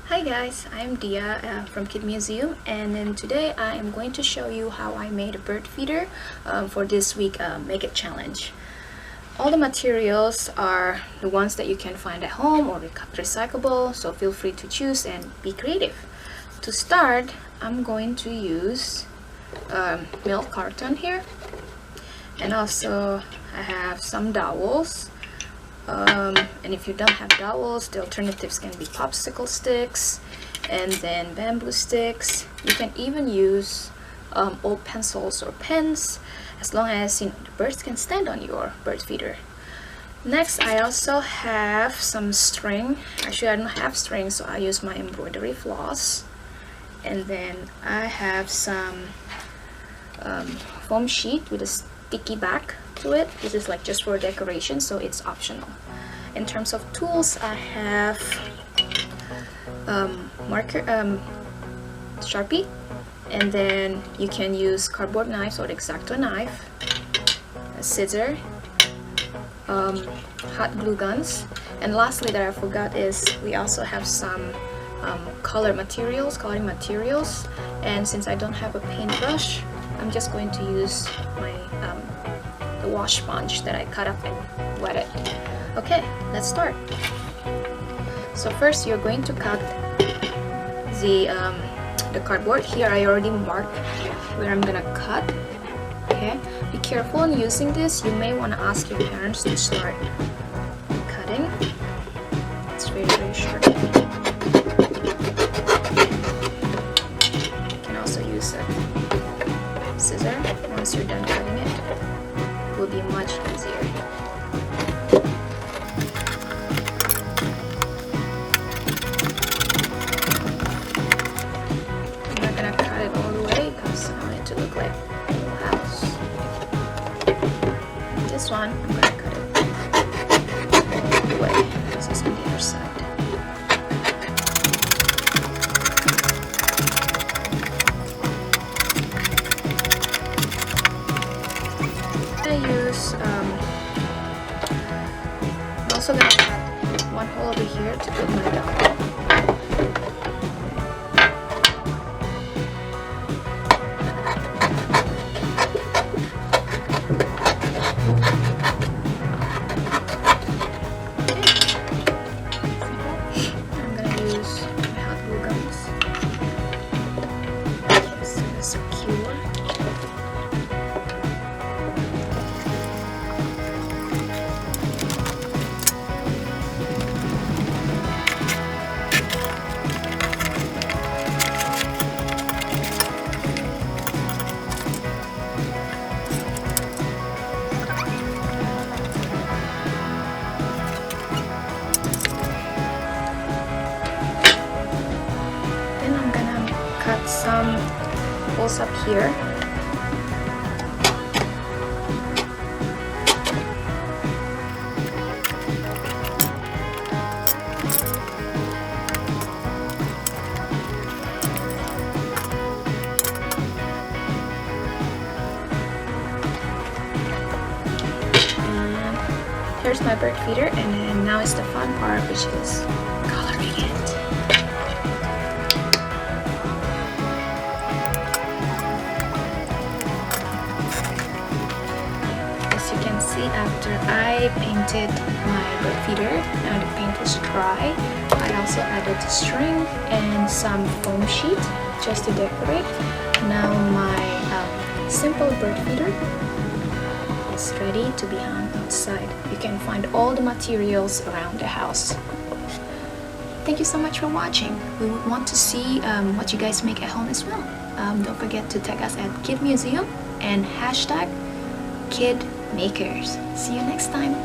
Hi guys, I am Dia from Kid Museum, and then today I am going to show you how I made a bird feeder for this week Make It Challenge. All the materials are the ones that you can find at home or recyclable, so feel free to choose and be creative. To start, I'm going to use milk carton here, and also I have some dowels. And if you don't have dowels, the alternatives can be popsicle sticks and then bamboo sticks. You can even use old pencils or pens, as long as the birds can stand on your bird feeder. Next, I also have some string. Actually, I don't have string, so I use my embroidery floss. And then I have some foam sheet with a sticky back to it. This is like just for decoration, so it's optional. In terms of tools, I have Sharpie, and then you can use cardboard knives or X-Acto knife, a scissor, hot glue guns, and lastly that I forgot is we also have some coloring materials. And since I don't have a paintbrush, I'm just going to use my the wash sponge that I cut up and wet it. Okay, let's start. So first you're going to cut the cardboard. Here I already marked where I'm gonna cut. Okay, be careful in using this. You may want to ask your parents to start cutting. It's very short. You can also use a scissor. Once you're done cutting it will be much easier. I'm not gonna cut it all the way because I want it to look like a little house. This one, I'm gonna cut it all the way. This is on the other side. I'm also gonna cut one hole over here to put my dowel. I'm gonna use my hot glue guns. Just gonna secure. Some holes up here. And here's my bird feeder, and then now is the fun part, which is coloring it. After I painted my bird feeder, now the paint is dry, I also added the string and some foam sheet just to decorate. Now my simple bird feeder is ready to be hung outside. You can find all the materials around the house. Thank you so much for watching. We would want to see what you guys make at home as well. Don't forget to tag us at Kid Museum and #KidMakers. See you next time.